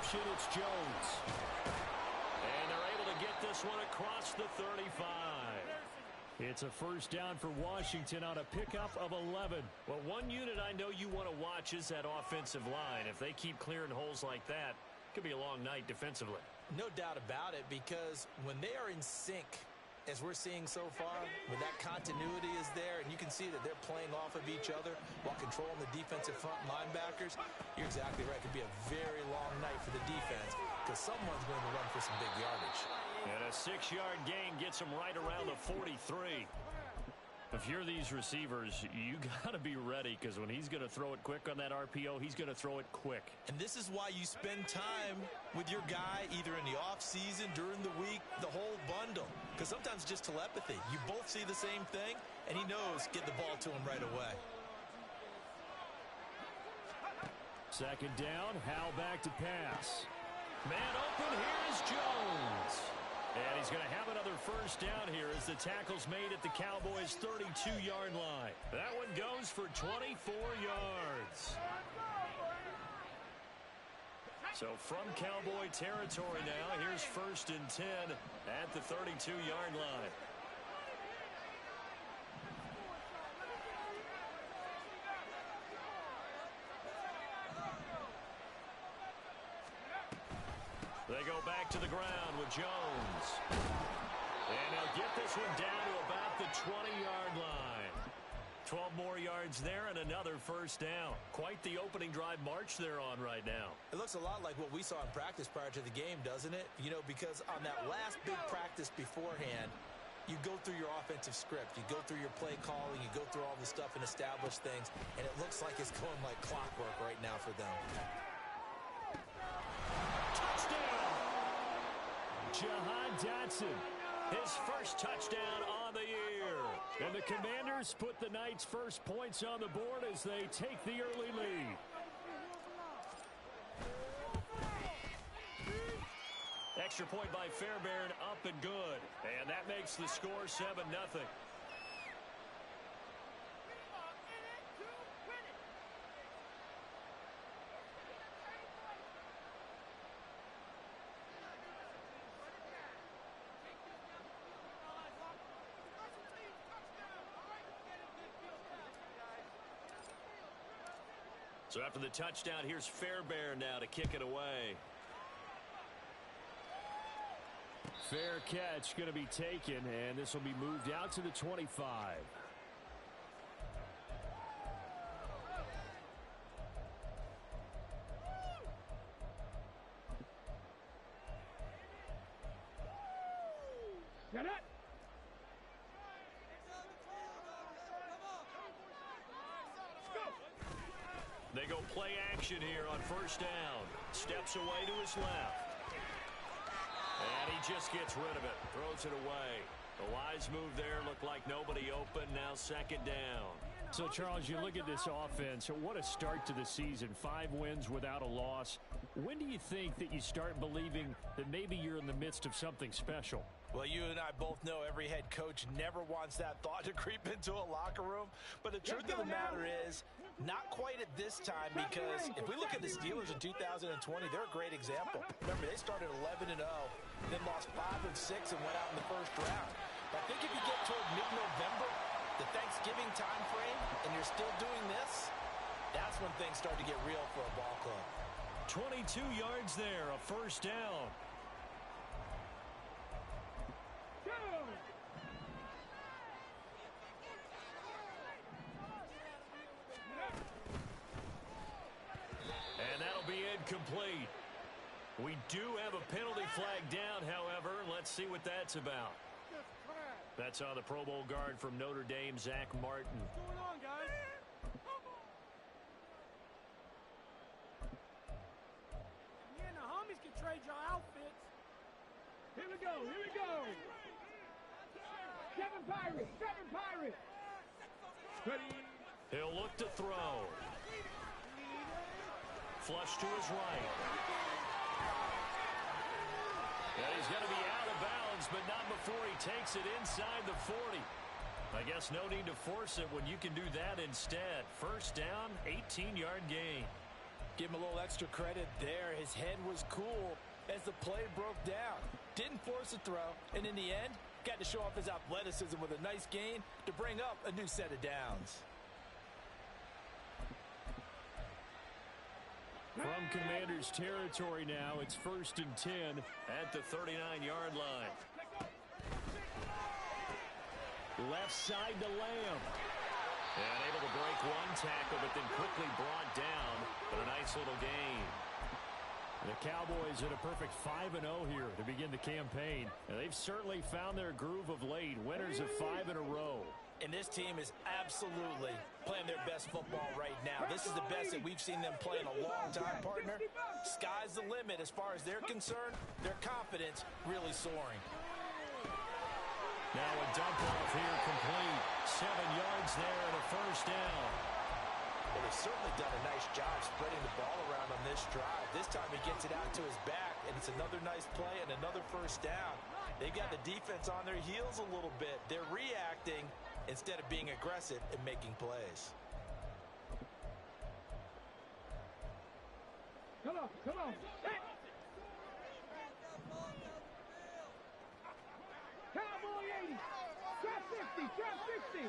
option. It's Jones. And they're able to get this one across the 35. It's a first down for Washington on a pickup of 11. Well, one unit I know you want to watch is that offensive line. If they keep clearing holes like that, it could be a long night defensively. No doubt about it, because when they are in sync, as we're seeing so far, when that continuity is there and you can see that they're playing off of each other while controlling the defensive front linebackers, you're exactly right. It could be a very long night for the defense because someone's going to run for some big yardage. And a 6-yard gain gets them right around the 43. If you're these receivers, you got to be ready because when he's going to throw it quick on that RPO, he's going to throw it quick. And this is why you spend time with your guy either in the offseason, during the week, the whole bundle. Because sometimes it's just telepathy. You both see the same thing, and he knows get the ball to him right away. Second down, Howell back to pass. Man open, here's Jones. And he's going to have another first down here as the tackle's made at the Cowboys' 32-yard line. That one goes for 24 yards. So from Cowboy territory now, here's 1st and 10 at the 32-yard line. They go back to the ground with Jones. And they'll get this one down to about the 20-yard line. 12 more yards there and another first down. Quite the opening drive march they're on right now. It looks a lot like what we saw in practice prior to the game, doesn't it? You know, because on that last big practice beforehand, you go through your offensive script. You go through your play calling. You go through all the stuff and establish things. And it looks like it's going like clockwork right now for them. Jahan Dotson, his first touchdown on the year. And the Commanders put the Knights' first points on the board as they take the early lead. Extra point by Fairbairn, up and good. And that makes the score 7-0. So after the touchdown, here's Fairbairn now to kick it away. Fair catch going to be taken, and this will be moved out to the 25. Get it! They go play action here on first down. Steps away to his left. And he just gets rid of it. Throws it away. The wise move there. Looked like nobody open. Now 2nd down. So, Charles, you look at this offense. What a start to the season. 5 wins without a loss. When do you think that you start believing that maybe you're in the midst of something special? Well, you and I both know every head coach never wants that thought to creep into a locker room. But the truth of the matter is, not quite at this time, because if we look at the Steelers in 2020, they're a great example. Remember, they started 11-0, then lost 5 of 6 and went out in the first round. But I think if you get toward mid-November, the Thanksgiving time frame, and you're still doing this, that's when things start to get real for a ball club. 22 yards there, a first down. And that'll be incomplete. We do have a penalty flag down, however. Let's see what that's about. That's on the Pro Bowl guard from Notre Dame, Zach Martin. What's going on, guys? Me and the homies can trade your outfits. Here we go, here we go. Kevin Pirate. Ready. He'll look to throw. Flush to his right. And he's going to be out of bounds, but not before he takes it inside the 40. I guess no need to force it when you can do that instead. First down, 18-yard gain. Give him a little extra credit there. His head was cool as the play broke down. Didn't force a throw, and in the end, got to show off his athleticism with a nice gain to bring up a new set of downs. From Commander's territory now, it's 1st and 10 at the 39-yard line. Left side to Lamb. And able to break one tackle, but then quickly brought down. But a nice little gain. The Cowboys at a perfect 5-0 here to begin the campaign. And they've certainly found their groove of late. Winners of 5 in a row. And this team is absolutely playing their best football right now. This is the best that we've seen them play in a long time, partner. Sky's the limit as far as they're concerned. Their confidence really soaring. Now a dump off here complete. 7 yards there and a first down. Well, they've certainly done a nice job spreading the ball around on this drive. This time he gets it out to his back, and it's another nice play and another first down. They've got the defense on their heels a little bit. They're reacting instead of being aggressive and making plays. Come on, come on. Hey. Cowboy 80. Trap 50, trap 50.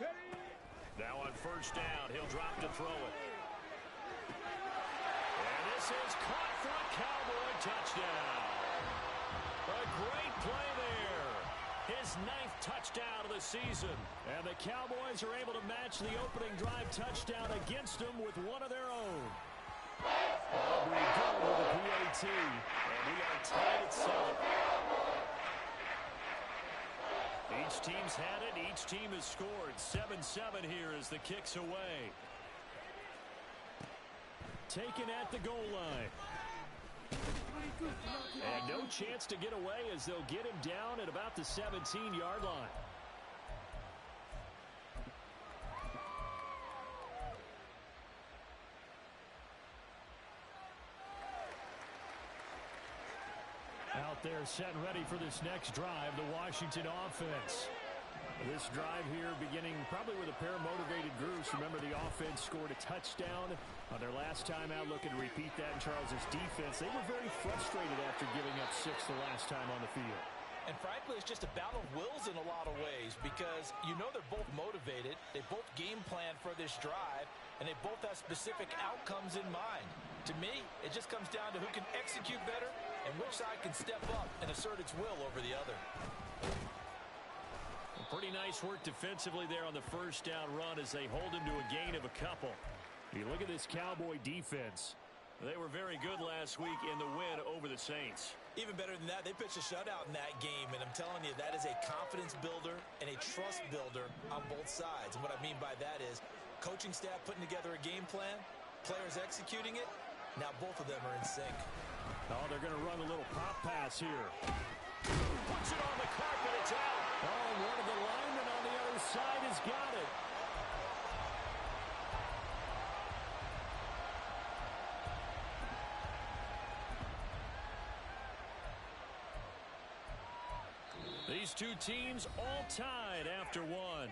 Ready? Now on first down, he'll drop to throw it. And this is caught for a Cowboy touchdown. A great play there. His 9th touchdown of the season. And the Cowboys are able to match the opening drive touchdown against them with one of their own. We go with the PAT, and we are tied at 7. Each team's had it. Each team has scored. 7-7 here as the kick's away. Taken at the goal line. And no chance to get away as they'll get him down at about the 17-yard line. Out there set and ready for this next drive, the Washington offense. This drive here beginning probably with a pair of motivated groups. Remember, the offense scored a touchdown on their last time out. Looking to repeat that in Charles' defense. They were very frustrated after giving up 6 the last time on the field. And frankly, it's just a battle of wills in a lot of ways because you know they're both motivated. They both game plan for this drive, and they both have specific outcomes in mind. To me, it just comes down to who can execute better and which side can step up and assert its will over the other. Pretty nice work defensively there on the first down run as they hold him to a gain of a couple. You look at this Cowboy defense. They were very good last week in the win over the Saints. Even better than that, they pitched a shutout in that game, and I'm telling you, that is a confidence builder and a trust builder on both sides. And what I mean by that is coaching staff putting together a game plan, players executing it. Now both of them are in sync. Oh, they're going to run a little pop pass here. Puts it on the carpet, it's out. Oh, one of the linemen on the other side has got it. These two teams all tied after one.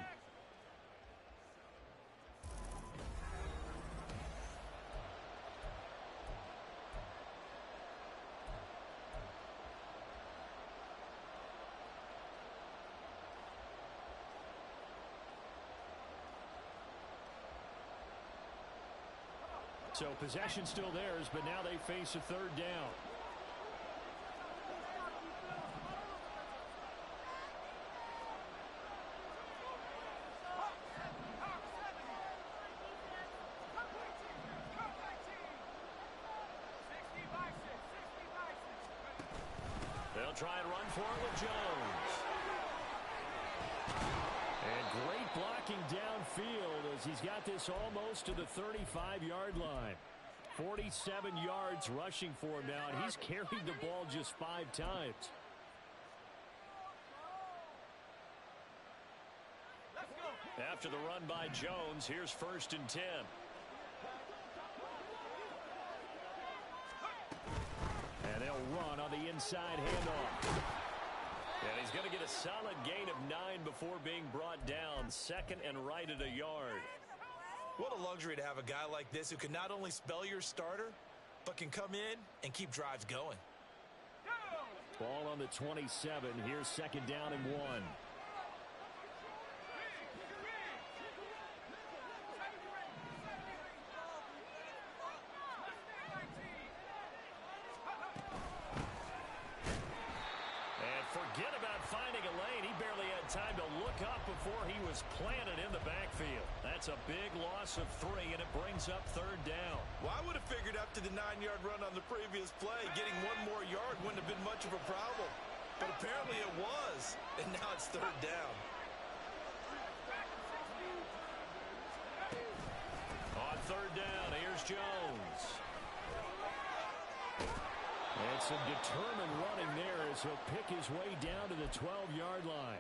So possession still theirs, but now they face a third down. They'll try and run for it with Jones. And great blocking downfield as he's got this almost to the 35-yard line. 47 yards rushing for him now, and he's carried the ball just 5 times. After the run by Jones, here's 1st and 10. And they'll run on the inside handoff. And he's going to get a solid gain of 9 before being brought down. 2nd and right at a yard. What a luxury to have a guy like this who can not only spell your starter, but can come in and keep drives going. Ball on the 27. Here's second down and 1. Forget about finding a lane. He barely had time to look up before he was planted in the backfield. That's a big loss of 3, and it brings up third down. Well, I would have figured after the 9-yard run on the previous play, getting 1 more yard wouldn't have been much of a problem. But apparently it was, and now it's third down. On third down, here's Jones. And some determined running there as he'll pick his way down to the 12-yard line.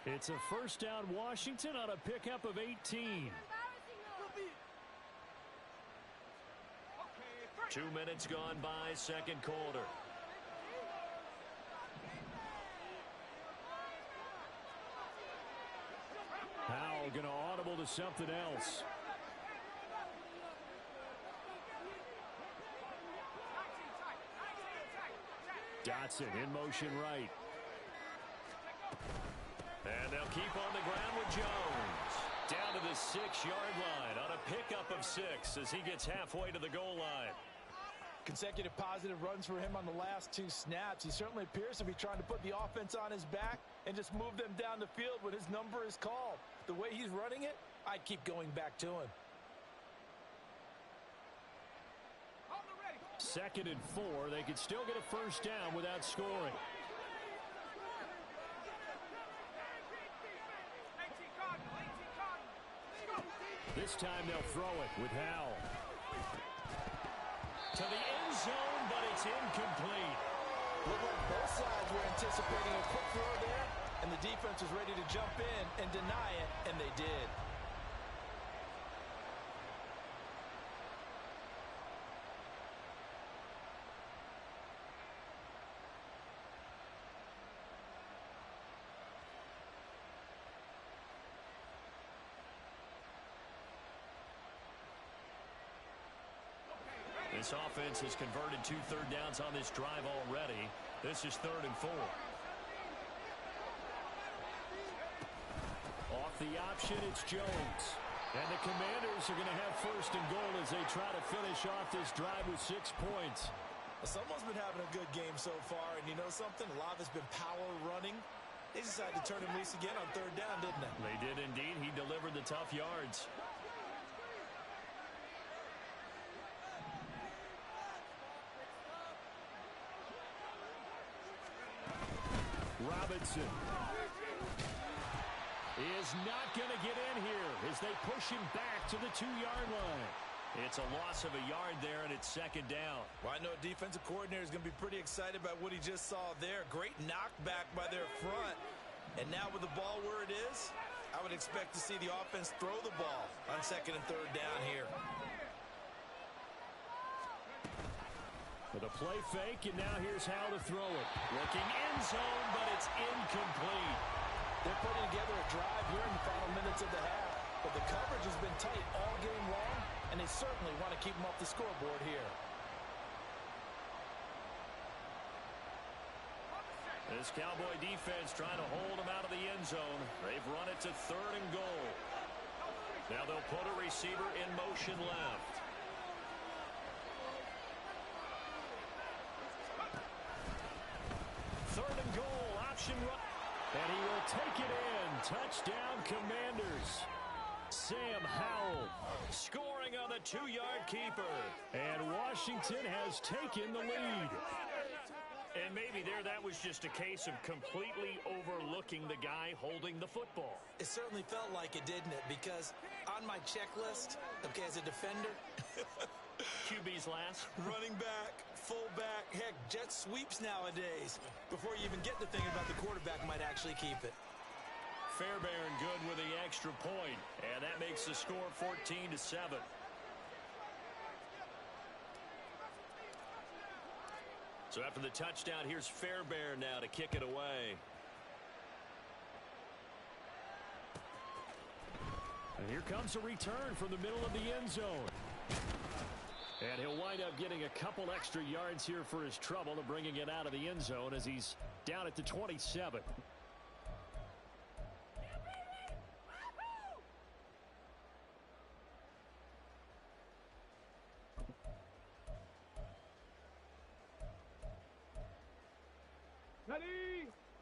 It's a first down Washington on a pickup of 18. 2 minutes gone by, second quarter. Howell going to audible to something else. Dotson in motion right. And they'll keep on the ground with Jones. Down to the 6-yard line on a pickup of 6 as he gets halfway to the goal line. Consecutive positive runs for him on the last 2 snaps. He certainly appears to be trying to put the offense on his back and just move them down the field when his number is called. The way he's running it, I'd keep going back to him. Second and 4. They could still get a first down without scoring. This time they'll throw it with Howell. To the end zone, but it's incomplete. Looked like both sides were anticipating a quick throw there, and the defense was ready to jump in and deny it, and they did. This offense has converted 2 third downs on this drive already. This is third and 4. Off the option, it's Jones. And the Commanders are going to have first and goal as they try to finish off this drive with 6 points. Someone's been having a good game so far, and you know something? A lot of it's been power running. They decided to turn him loose again on third down, didn't they? They did indeed. He delivered the tough yards. Robinson is not going to get in here as they push him back to the 2-yard line. It's a loss of a yard there, and it's second down. Well, I know a defensive coordinator is going to be pretty excited about what he just saw there. Great knockback by their front. And now with the ball where it is, I would expect to see the offense throw the ball on second and third down here. With a play fake, and now here's how to throw it. Looking end zone, but it's incomplete. They're putting together a drive here in the final minutes of the half. But the coverage has been tight all game long, and they certainly want to keep them off the scoreboard here. This Cowboy defense trying to hold them out of the end zone. They've run it to third and goal. Now they'll put a receiver in motion left. Third and goal, option run. And he will take it in. Touchdown, Commanders. Sam Howell Scoring on the 2-yard keeper. And Washington has taken the lead. And maybe there that was just a case of completely overlooking the guy holding the football. It certainly felt like it, didn't it? Because on my checklist, okay, as a defender, QB's last. running back, fullback, heck, jet sweeps nowadays. Before you even get to thinking about the quarterback might actually keep it. Fairbairn good with the extra point. And that makes the score 14-7. So after the touchdown, here's Fairbairn now to kick it away. here comes a return from the middle of the end zone. And he'll wind up getting a couple extra yards here for his trouble of bringing it out of the end zone as he's down at the 27.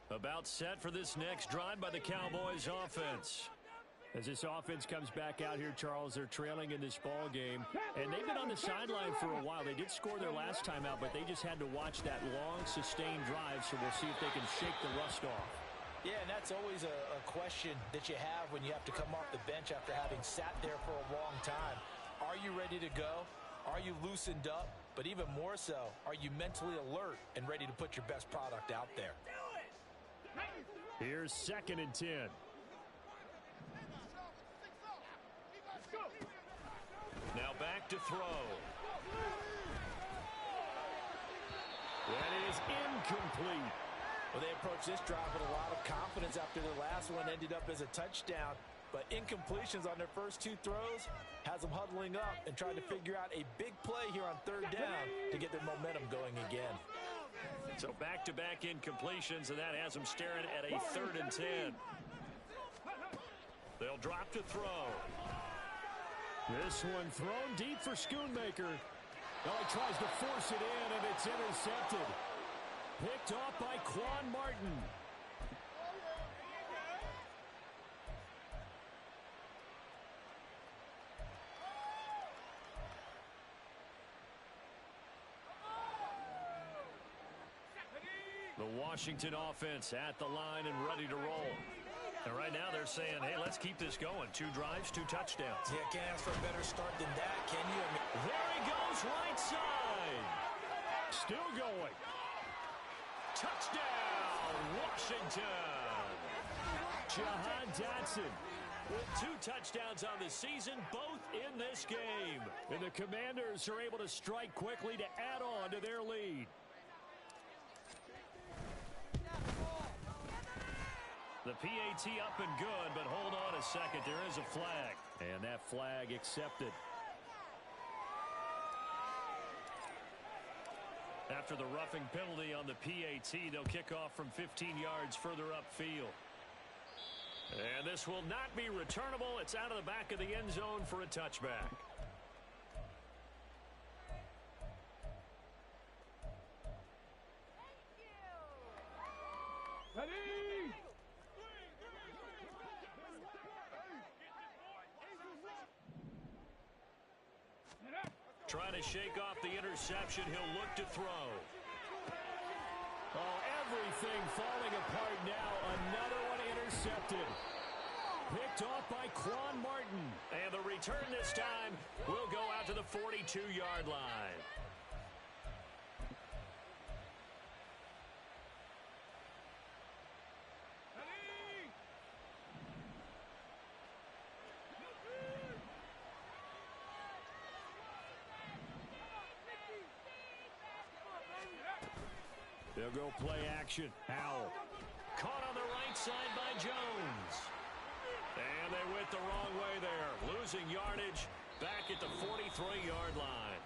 About set for this next drive by the Cowboys offense. As this offense comes back out here, Charles, they're trailing in this ball game, and they've been on the sideline for a while. They did score their last time out, but they just had to watch that long, sustained drive, so we'll see if they can shake the rust off. Yeah, and that's always a question that you have when you have to come off the bench after having sat there for a long time. Are you ready to go? Are you loosened up? But even more so, are you mentally alert and ready to put your best product out there? Here's 2nd and 10. Now back to throw. That is incomplete. Well, they approached this drive with a lot of confidence after their last one ended up as a touchdown. But incompletions on their first 2 throws has them huddling up and trying to figure out a big play here on 3rd down to get their momentum going again. So back-to-back incompletions, and that has them staring at a 3rd and 10. They'll drop to throw. This one thrown deep for Schoonmaker. Oh, he tries to force it in, and it's intercepted. Picked off by Quan Martin. The Washington offense at the line and ready to roll. And right now they're saying, hey, let's keep this going. 2 drives, 2 touchdowns. Yeah, can't ask for a better start than that, can you? There he goes, right side. Still going. Touchdown, Washington. Jahan Dotson with 2 touchdowns on the season, both in this game. And the Commanders are able to strike quickly to add on to their lead. The PAT up and good, but hold on a second. There is a flag. And that flag accepted. After the roughing penalty on the PAT, they'll kick off from 15 yards further upfield. And this will not be returnable. It's out of the back of the end zone for a touchback. Trying to shake off the interception. He'll look to throw. Oh, everything falling apart now. Another one intercepted. Picked off by Quan Martin. And the return this time will go out to the 42-yard line. They'll go play action. Howell. Caught on the right side by Jones. And they went the wrong way there. Losing yardage back at the 43-yard line.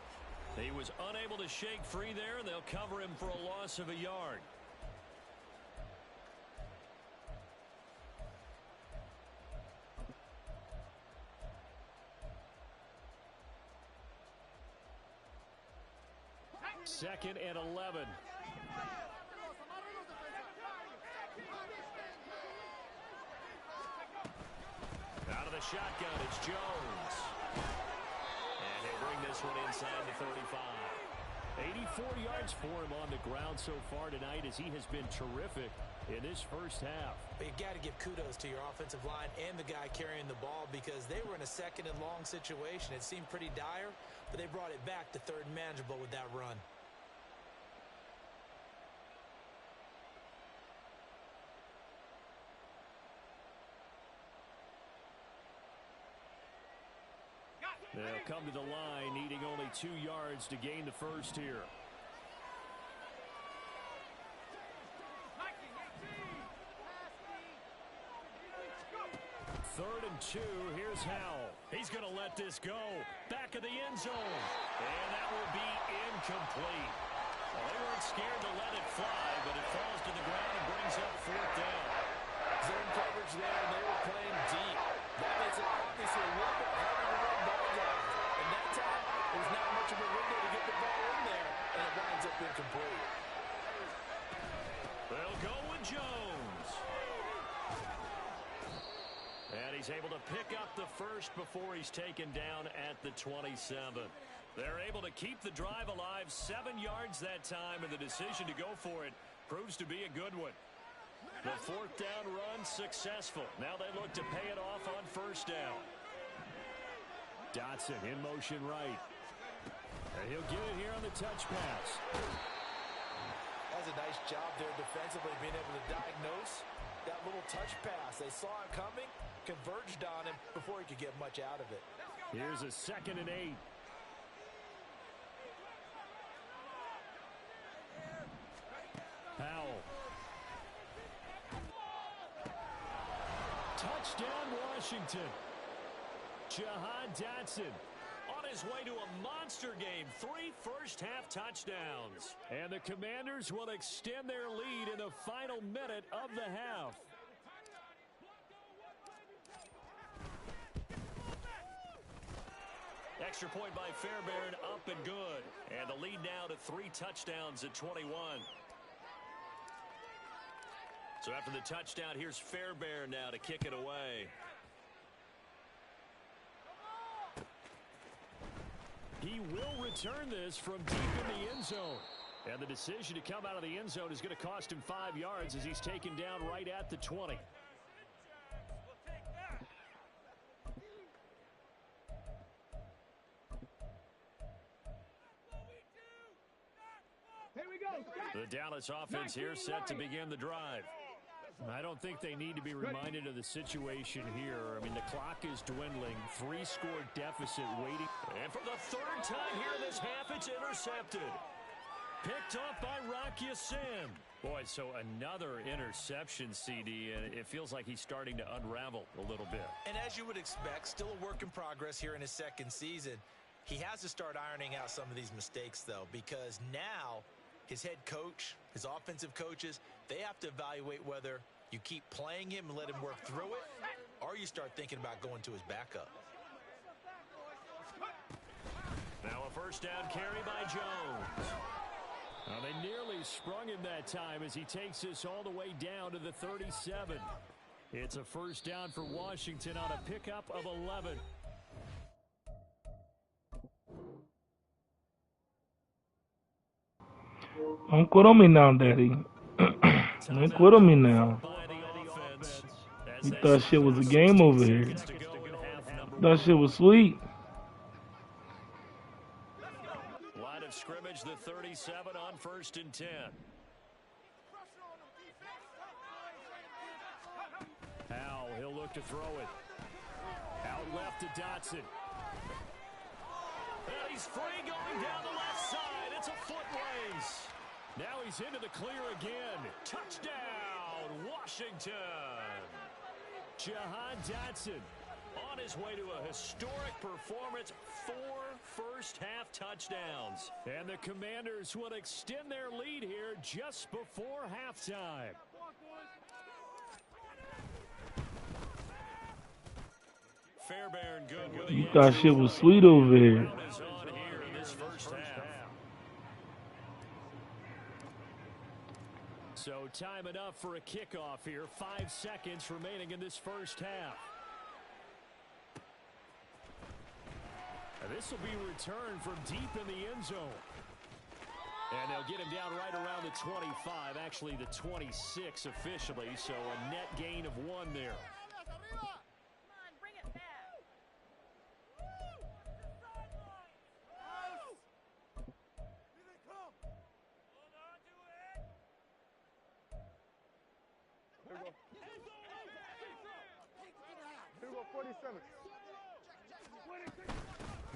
He was unable to shake free there, and they'll cover him for a loss of a yard. Second and 11. Out of the shotgun, it's Jones. And he'll bring this one inside the 35. 84 yards for him on the ground so far tonight as he has been terrific in this first half. But you got to give kudos to your offensive line and the guy carrying the ball because they were in a 2nd and long situation. It seemed pretty dire, but they brought it back to 3rd and manageable with that run. They'll come to the line, needing only 2 yards to gain the first here. 3rd and 2. Here's Howell. He's going to let this go. Back of the end zone. And that will be incomplete. Well, they weren't scared to let it fly, but it falls to the ground and brings up 4th down. Zone coverage there, and they were playing deep. That makes it obviously a little bit harder to run balls out. And that time, there's not much of a window to get the ball in there, and it winds up incomplete. They'll go with Jones. And he's able to pick up the first before he's taken down at the 27. They're able to keep the drive alive, 7 yards that time, and the decision to go for it proves to be a good one. The 4th down run successful. Now they look to pay it off on 1st down. Dotson in motion right. And he'll get it here on the touch pass. That's a nice job there defensively, being able to diagnose that little touch pass. They saw it coming, converged on him before he could get much out of it. Here's a 2nd and 8. Howell. Touchdown, Washington. Jahan Dotson on his way to a monster game. 3 first-half touchdowns. And the Commanders will extend their lead in the final minute of the half. Extra point by Fairbairn, up and good. And the lead now to 3 touchdowns at 21. So after the touchdown, here's Fairbairn now to kick it away. He will return this from deep in the end zone. And the decision to come out of the end zone is going to cost him 5 yards as he's taken down right at the 20. The Dallas offense here set to begin the drive. I don't think they need to be reminded of the situation here. I mean, the clock is dwindling. 3-score deficit waiting. And for the 3rd time here in this half, it's intercepted. Picked off by Rock Ya-Sin. Boy, so another interception, CD, and it feels like he's starting to unravel a little bit. And as you would expect, still a work in progress here in his 2nd season. He has to start ironing out some of these mistakes, though, because now his head coach, his offensive coaches, they have to evaluate whether you keep playing him and let him work through it, or you start thinking about going to his backup. Now a 1st down carry by Jones. Now they nearly sprung him that time as he takes this all the way down to the 37. It's a 1st down for Washington on a pickup of 11. Don't quit on me now, Daddy. Don't quit on me now. You thought shit was a game over here. Thought shit was sweet. Line of scrimmage, the 37 on 1st and 10. Howell, he'll look to throw it. Out left to Dotson. And he's free going down the left side. It's a foot race. Now he's into the clear again. Touchdown, Washington. Jahan Dotson on his way to a historic performance. 4 first-half touchdowns. And the Commanders will extend their lead here just before halftime. Fairbairn good with You thought shit was sweet over here. So time enough for a kickoff here. 5 seconds remaining in this first half. And this will be returned from deep in the end zone. And they'll get him down right around the 25, actually the 26 officially, so a net gain of 1 there.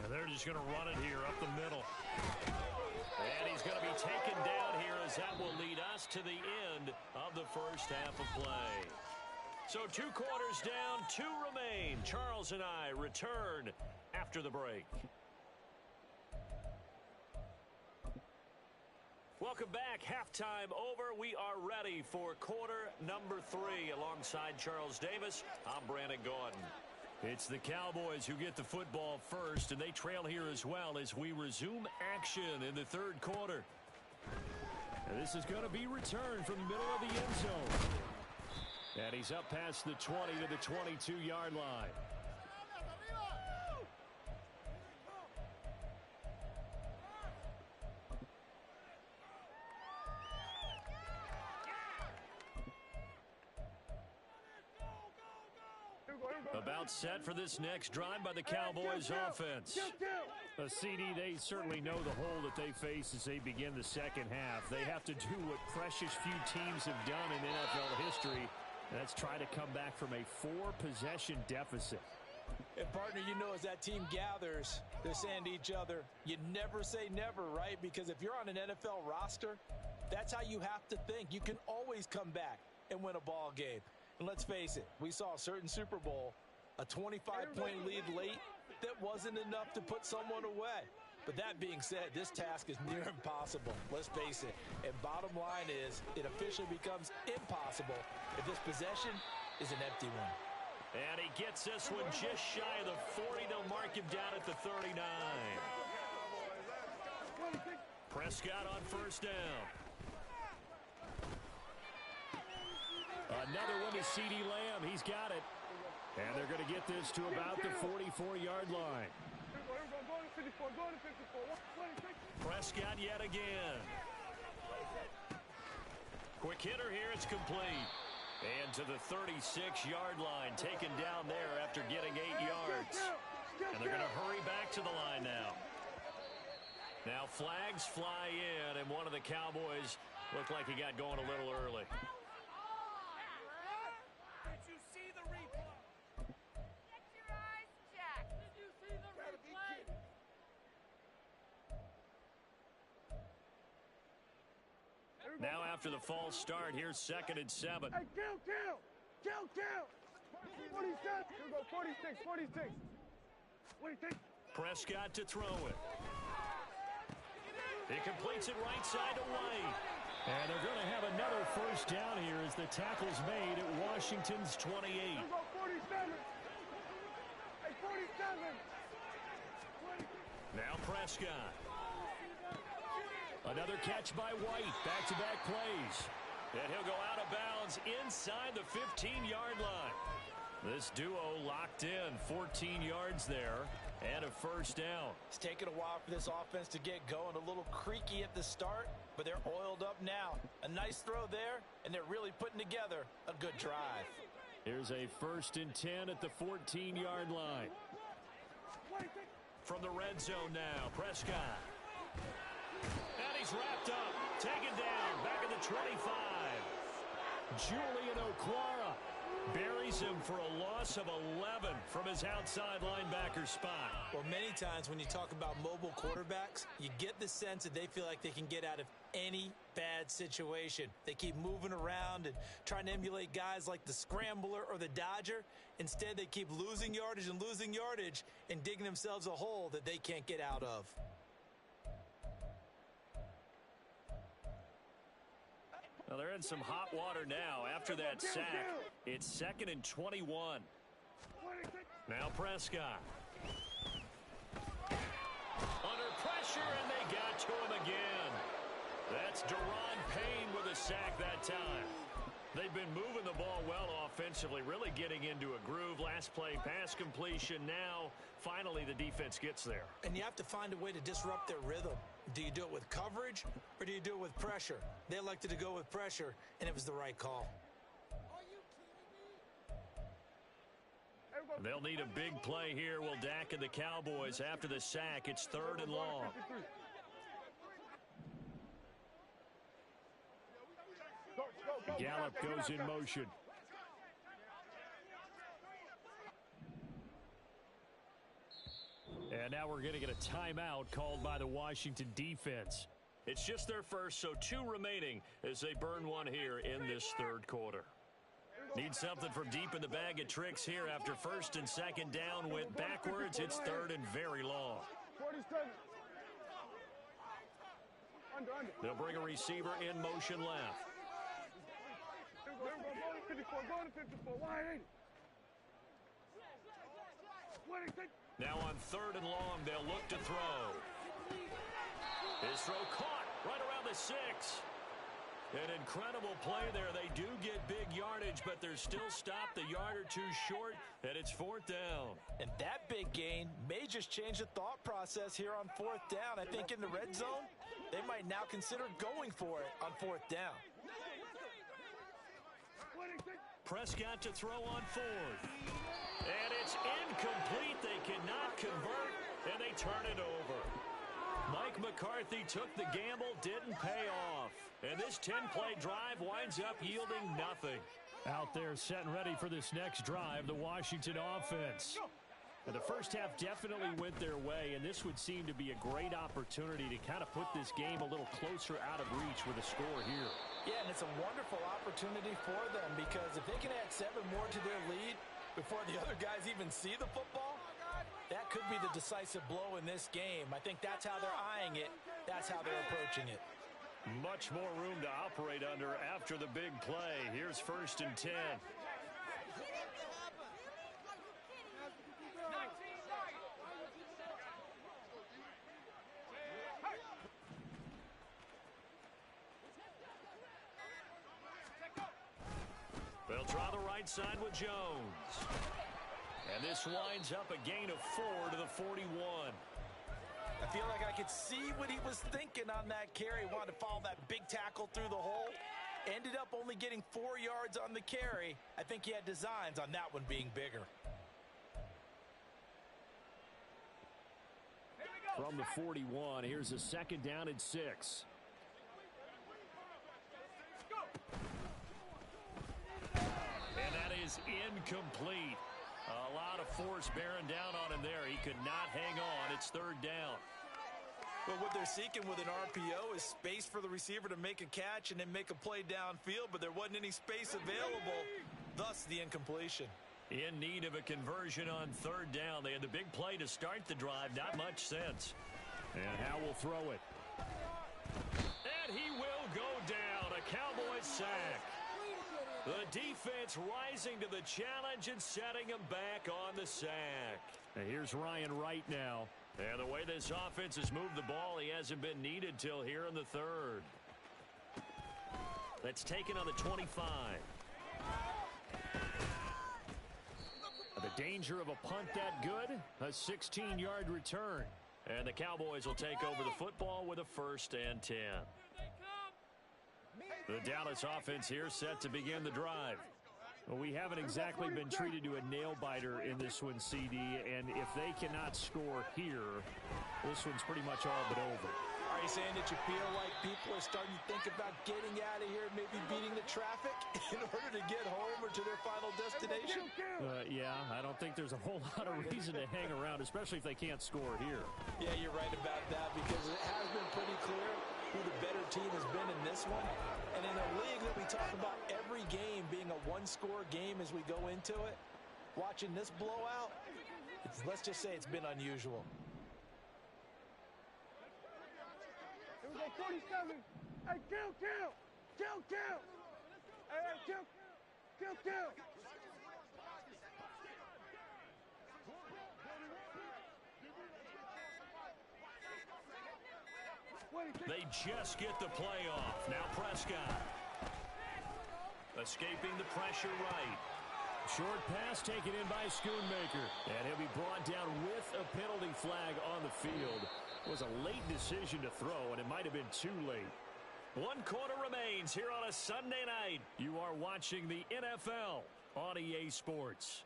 And they're just going to run it here up the middle. And he's going to be taken down here as that will lead us to the end of the first half of play. So 2 quarters down, 2 remain. Charles and I return after the break. Welcome back. Halftime over. We are ready for quarter number 3. Alongside Charles Davis, I'm Brandon Gordon. It's the Cowboys who get the football first, and they trail here as well as we resume action in the third quarter. And this is going to be returned from the middle of the end zone. And he's up past the 20 to the 22-yard line. About set for this next drive by the Cowboys offense. A CD, they certainly know the hole that they face as they begin the second half. They have to do what precious few teams have done in NFL history. That's try to come back from a 4-possession deficit. And, partner, you know, as that team gathers, they're saying to each other, you never say never, right? Because if you're on an NFL roster, that's how you have to think. You can always come back and win a ball game. And let's face it, we saw a certain Super Bowl, a 25-point lead late that wasn't enough to put someone away. But that being said, this task is near impossible. Let's face it. And bottom line is, it officially becomes impossible if this possession is an empty one. And he gets this one just shy of the 40. They'll mark him down at the 39. Prescott on first down. Another one to CeeDee Lamb. He's got it. And they're going to get this to about the 44-yard line. Prescott yet again. Quick hitter here. It's complete. And to the 36-yard line. Taken down there after getting 8 yards. And they're going to hurry back to the line now. Now flags fly in. And one of the Cowboys looked like he got going a little early. Now after the false start, here's 2nd and 7. Hey, kill! 47. Here we go, 46. Prescott to throw it. He completes it right side to White. And they're going to have another first down here as the tackle's made at Washington's 28. Here we go, 47. Hey, 47. Now Prescott. Another catch by White. Back-to-back plays. And he'll go out of bounds inside the 15-yard line. This duo locked in. 14 yards there and a first down. It's taken a while for this offense to get going. A little creaky at the start, but they're oiled up now. A nice throw there, and they're really putting together a good drive. Here's a 1st and 10 at the 14-yard line. From the red zone now, Prescott. And he's wrapped up, taken down, back at the 25. Julian Okwara buries him for a loss of 11 from his outside linebacker spot. Well, many times when you talk about mobile quarterbacks, you get the sense that they feel like they can get out of any bad situation. They keep moving around and trying to emulate guys like the Scrambler or the Dodger. Instead, they keep losing yardage and digging themselves a hole that they can't get out of. Well, they're in some hot water now after that sack. It's 2nd and 21. Now Prescott. Under pressure, and they got to him again. That's Daron Payne with a sack that time. They've been moving the ball well offensively, really getting into a groove. Last play, pass completion. Now, finally, the defense gets there. And you have to find a way to disrupt their rhythm. Do you do it with coverage, or do you do it with pressure? They elected to go with pressure, and it was the right call. They'll need a big play here. Will Dak and the Cowboys after the sack. It's 3rd and long. Gallup goes in motion. And now we're going to get a timeout called by the Washington defense. It's just their first, so 2 remaining as they burn one here in this third quarter. Need something from deep in the bag of tricks here after first and second down went backwards. It's third and very long. 47. Under. They'll bring a receiver in motion left. Go to 54. Go to 54. Wide 80. Now on third and long, they'll look to throw. His throw caught right around the 6. An incredible play there. They do get big yardage, but they're still stopped a yard or two short, and it's fourth down. And that big gain may just change the thought process here on fourth down. I think in the red zone, they might now consider going for it on fourth down. Prescott to throw on fourth. And it's incomplete. They cannot convert, and they turn it over. Mike McCarthy took the gamble, didn't pay off. And this 10-play drive winds up yielding nothing. Out there set and ready for this next drive, the Washington offense. And the first half definitely went their way, and this would seem to be a great opportunity to kind of put this game a little closer out of reach with a score here. Yeah, and it's a wonderful opportunity for them because if they can add 7 more to their lead before the other guys even see the football, that could be the decisive blow in this game. I think that's how they're eyeing it. That's how they're approaching it. Much more room to operate under after the big play. Here's first and 10. They'll draw the right side with Jones. And this winds up a gain of 4 to the 41. I feel like I could see what he was thinking on that carry. He wanted to follow that big tackle through the hole. Ended up only getting 4 yards on the carry. I think he had designs on that one being bigger. From the 41, here's a second down and 6. And that is incomplete. A lot of force bearing down on him there. He could not hang on. It's third down. But what they're seeking with an RPO is space for the receiver to make a catch and then make a play downfield, but there wasn't any space available, thus the incompletion. In need of a conversion on third down. They had the big play to start the drive. Not much sense. And Howe will throw it. And he will go down. A Cowboys sack. The defense rising to the challenge and setting him back on the sack. And here's Ryan Wright now. And the way this offense has moved the ball, he hasn't been needed till here in the third. That's taken on the 25. The danger of a punt that good? A 16-yard return. And the Cowboys will take over the football with a first and 10. The Dallas offense here set to begin the drive. Well, we haven't exactly been treated to a nail-biter in this one, CD, and if they cannot score here, this one's pretty much all but over. Are you saying that you feel like people are starting to think about getting out of here and maybe beating the traffic in order to get home or to their final destination? Yeah, I don't think there's a whole lot of reason to hang around, especially if they can't score here. Yeah, you're right about that because it has been pretty clear who the better team has been in this one. And in a league that we talk about every game being a one-score game as we go into it, watching this blowout, let's just say it's been unusual. Here we go, 47. Hey, kill. Hey, kill. They just get the play off. Now Prescott. Escaping the pressure right. Short pass taken in by Schoonmaker. And he'll be brought down with a penalty flag on the field. It was a late decision to throw, and it might have been too late. 1 quarter remains here on a Sunday night. You are watching the NFL on EA Sports.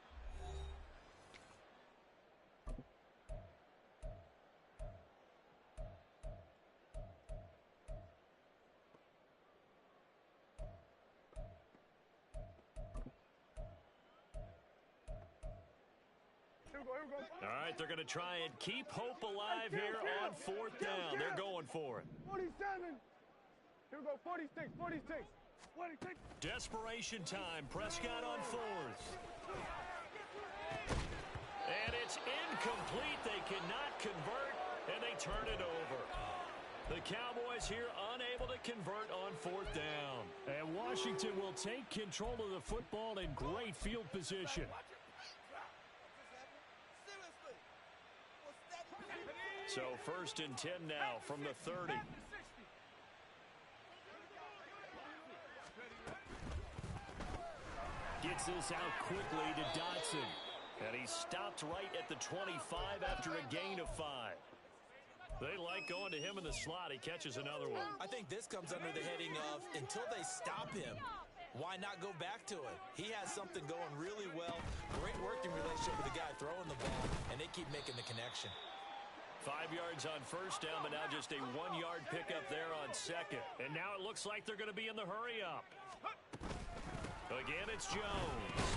All right, they're going to try and keep hope alive here on fourth down. They're going for it. 47. Here we go, 46. Desperation time. Prescott on fourth. And it's incomplete. They cannot convert, and they turn it over. The Cowboys here unable to convert on fourth down. And Washington will take control of the football in great field position. So 1st and 10 now from the 30. Gets this out quickly to Dotson. And he stopped right at the 25 after a gain of 5. They like going to him in the slot. He catches another one. I think this comes under the heading of until they stop him, why not go back to it? He has something going really well. Great working relationship with the guy throwing the ball, and they keep making the connection. 5 yards on first down, but now just a 1-yard pickup there on second. And now it looks like they're going to be in the hurry-up. Again, it's Jones.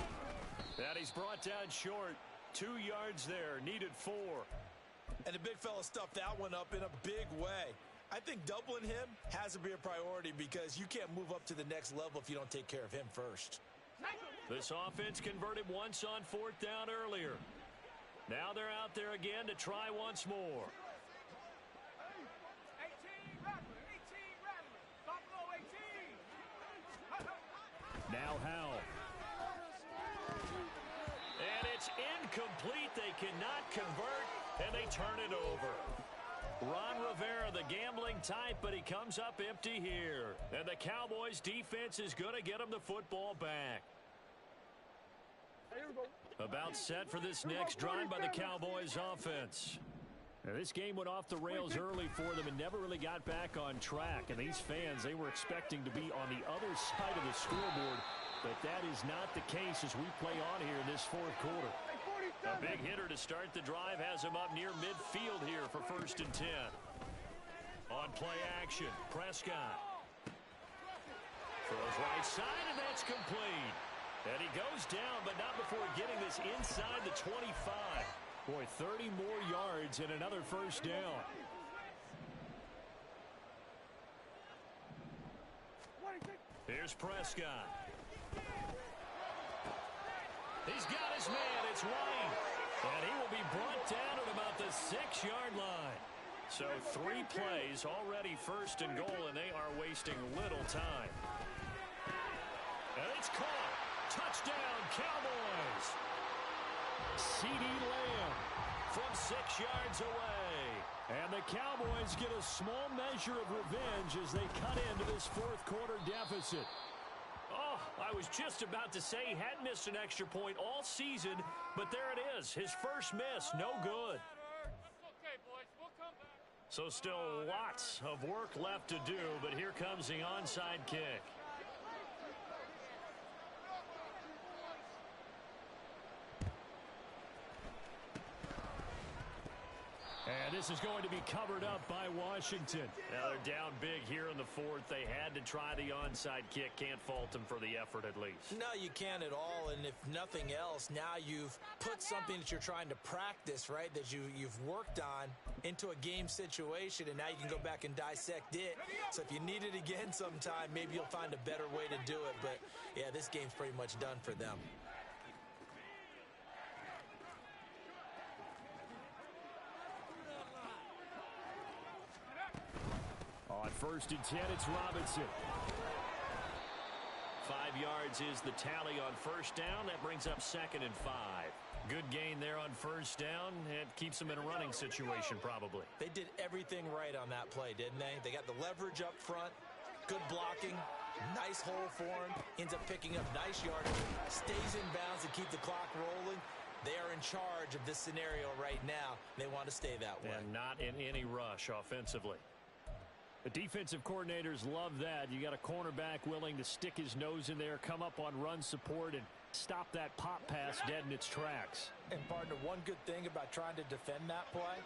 And he's brought down short. 2 yards there, needed 4. And the big fella stuffed that one up in a big way. I think doubling him has to be a priority because you can't move up to the next level if you don't take care of him first. This offense converted once on 4th down earlier. Now they're out there again to try once more. 18 Rattler. Buffalo 18. Now Howell. And it's incomplete. They cannot convert, and they turn it over. Ron Rivera, the gambling type, but he comes up empty here. And the Cowboys' defense is going to get him the football back. About set for this next drive by the Cowboys' offense. Now, this game went off the rails early for them and never really got back on track. And these fans, they were expecting to be on the other side of the scoreboard. But that is not the case as we play on here in this 4th quarter. A big hitter to start the drive has him up near midfield here for 1st and 10. On play action, Prescott. Throws right side, and that's complete. And he goes down, but not before getting this inside the 25. Boy, 30 more yards and another 1st down. Here's Prescott. He's got his man. It's White. And he will be brought down at about the 6-yard line. So 3 plays, already 1st and goal, and they are wasting little time. And it's caught. Touchdown, Cowboys. CeeDee Lamb from 6 yards away. And the Cowboys get a small measure of revenge as they cut into this 4th quarter deficit. Oh, I was just about to say he hadn't missed an extra point all season, but there it is. His first miss, no good. So still lots of work left to do, but here comes the onside kick. And this is going to be covered up by Washington. Now they're down big here in the 4th. They had to try the onside kick. Can't fault them for the effort at least. No, you can't at all. And if nothing else, now you've put something that you're trying to practice, right, that you've worked on into a game situation, and now you can go back and dissect it. So if you need it again sometime, maybe you'll find a better way to do it. But, yeah, this game's pretty much done for them. On 1st and 10, it's Robinson. 5 yards is the tally on 1st down. That brings up 2nd and 5. Good gain there on 1st down. It keeps them in a running situation probably. They did everything right on that play, didn't they? They got the leverage up front, good blocking, nice hole for him, ends up picking up nice yardage, stays in bounds to keep the clock rolling. They are in charge of this scenario right now. They want to stay that way. And not in any rush offensively. The defensive coordinators love that. You got a cornerback willing to stick his nose in there, come up on run support, and stop that pop pass dead in its tracks. And, partner, one good thing about trying to defend that play,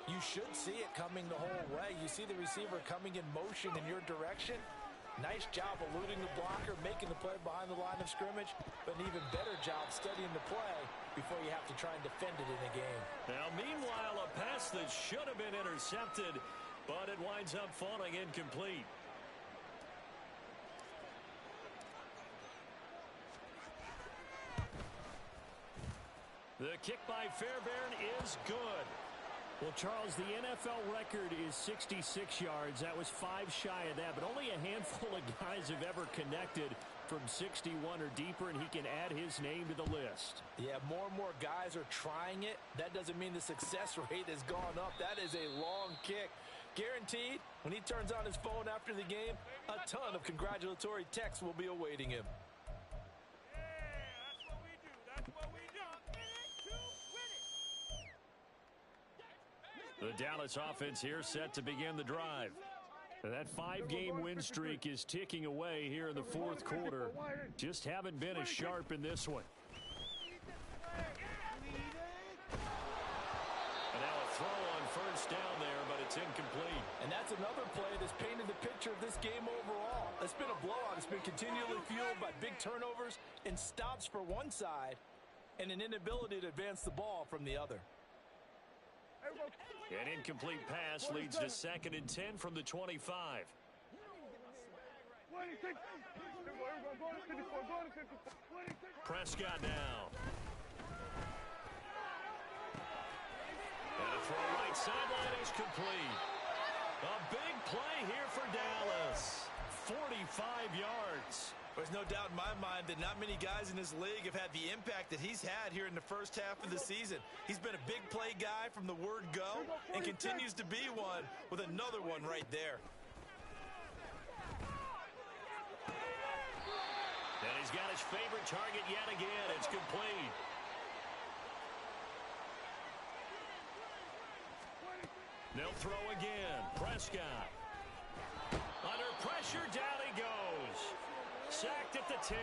you should see it coming the whole way. You see the receiver coming in motion in your direction. Nice job eluding the blocker, making the play behind the line of scrimmage, but an even better job studying the play before you have to try and defend it in a game. Now, meanwhile, a pass that should have been intercepted, but it winds up falling incomplete. The kick by Fairbairn is good. Well, Charles, the NFL record is 66 yards. That was 5 shy of that, but only a handful of guys have ever connected from 61 or deeper, and he can add his name to the list. Yeah, more and more guys are trying it. That doesn't mean the success rate has gone up. That is a long kick. Guaranteed, when he turns on his phone after the game, a ton of congratulatory texts will be awaiting him. The Dallas offense here set to begin the drive. That 5-game win streak is ticking away here in the fourth quarter. Just haven't been as sharp in this one. And now a throw on first down there, but it's incomplete. And that's another play that's painted the picture of this game overall. It's been a blowout. It's been continually fueled by big turnovers and stops for one side and an inability to advance the ball from the other. An incomplete pass leads to 2nd and 10 from the 25. Prescott now. And a throw right sideline is complete. A big play here for Dallas. 45 yards. There's no doubt in my mind that not many guys in this league have had the impact that he's had here in the first half of the season. He's been a big play guy from the word go and continues to be one with another one right there. And he's got his favorite target yet again. It's complete. They'll throw again. Prescott. Under pressure, down he goes. Sacked at the 10.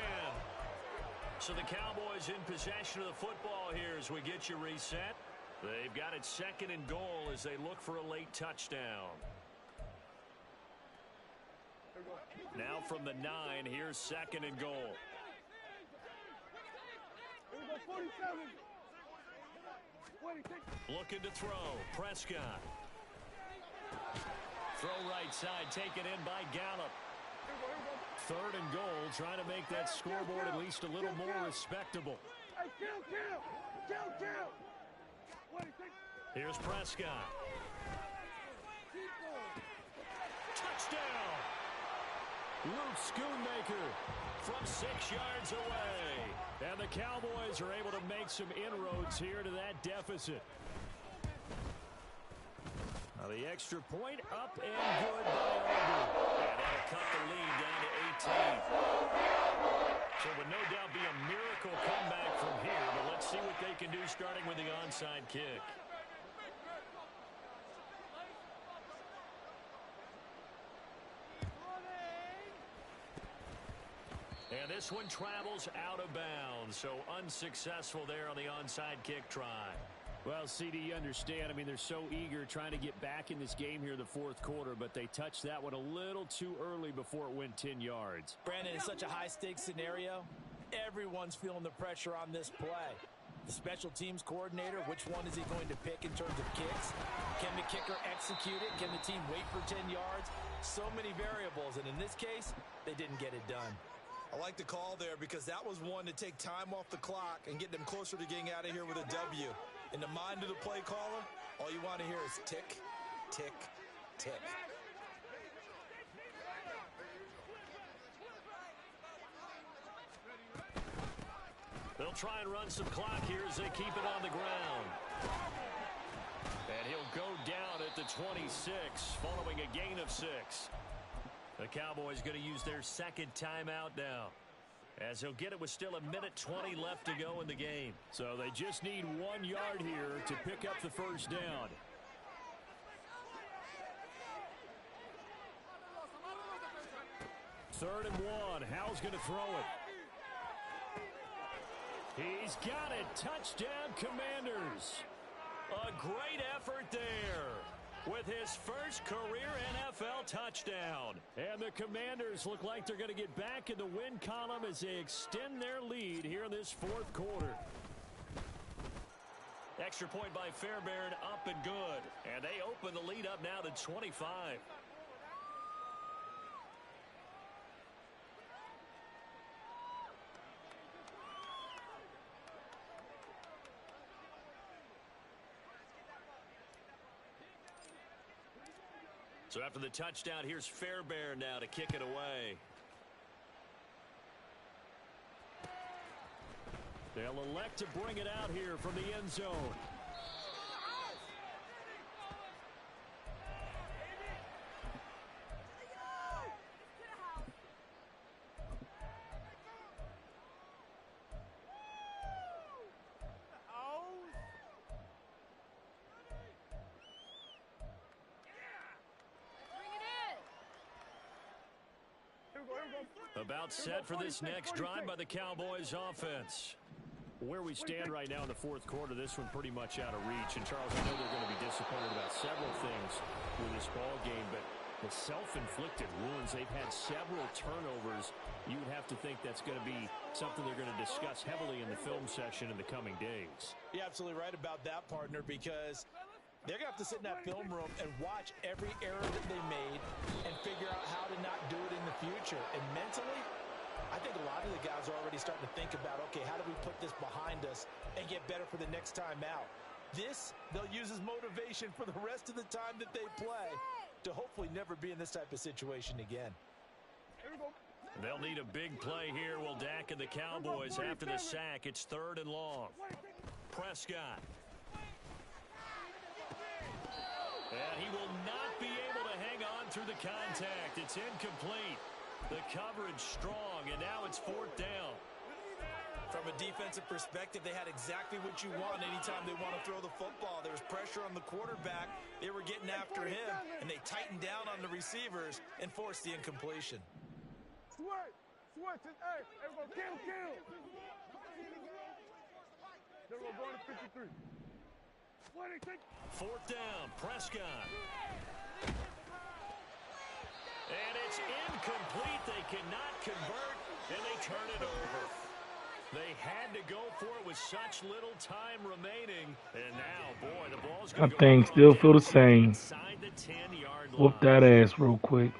So the Cowboys in possession of the football here as we get you reset. They've got it 2nd and goal as they look for a late touchdown. Now from the 9, here's 2nd and goal. Looking to throw. Prescott. Throw right side, taken in by Gallup. 3rd and goal, trying to make that scoreboard at least a little more respectable. Here's Prescott. Touchdown! Luke Schoonmaker From 6 yards away. And the Cowboys are able to make some inroads here to that deficit. Now the extra point up and good by Auburn. And that'll cut the lead down to 18. So it would no doubt be a miracle comeback from here, but let's see what they can do starting with the onside kick. And this one travels out of bounds, so unsuccessful there on the onside kick try. Well, CD, you understand. I mean, they're so eager trying to get back in this game here in the fourth quarter, but they touched that one a little too early before it went 10 yards. Brandon, in such a high-stakes scenario, everyone's feeling the pressure on this play. The special teams coordinator, which one is he going to pick in terms of kicks? Can the kicker execute it? Can the team wait for 10 yards? So many variables, and in this case, they didn't get it done. I like the call there because that was one to take time off the clock and get them closer to getting out of here with a W. In the mind of the play caller, all you want to hear is tick, tick, tick. They'll try and run some clock here as they keep it on the ground. And he'll go down at the 26 following a gain of 6. The Cowboys going to use their second timeout now, as he'll get it with still 1:20 left to go in the game. So they just need 1 yard here to pick up the first down. Third and 1. Howell's going to throw it. He's got it. Touchdown, Commanders. A great effort there with his first career NFL touchdown. And the Commanders look like they're going to get back in the win column as they extend their lead here in this fourth quarter. Extra point by Fairbairn, up and good. And they open the lead up now to 25. So after the touchdown, here's Fairbairn now to kick it away. They'll elect to bring it out here from the end zone. About set for this next drive by the Cowboys offense. Where we stand right now in the fourth quarter, this one pretty much out of reach. And, Charles, I know they're going to be disappointed about several things with this ball game, but the self-inflicted wounds, they've had several turnovers. You would have to think that's going to be something they're going to discuss heavily in the film session in the coming days. You're absolutely right about that, partner, because they're going to have to sit in that film room and watch every error that they made and figure out how to not do it in the future. And mentally, I think a lot of the guys are already starting to think about, okay, how do we put this behind us and get better for the next time out? This, they'll use as motivation for the rest of the time that they play to hopefully never be in this type of situation again. They'll need a big play here. Will Dak and the Cowboys after the sack. It's 3rd and long. Prescott. And he will not be able to hang on through the contact. It's incomplete. The coverage strong, and now it's 4th down. From a defensive perspective, they had exactly what you want anytime they want to throw the football. There was pressure on the quarterback. They were getting after him, and they tightened down on the receivers and forced the incompletion. Switch, hey, everybody, kill. They're going to go to 53. 4th down, Prescott. And it's incomplete. They cannot convert, and they turn it over. They had to go for it with such little time remaining. And now, boy, the ball's going to go. I think still feel the same. Inside the 10-yard line. Whoop that ass real quick.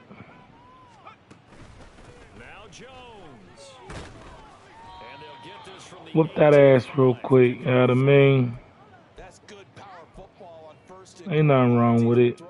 Now Jones. And they'll get this from the Whoop that ass real quick. You know what I mean? That's good power football on 1st and Ain't nothing wrong with it.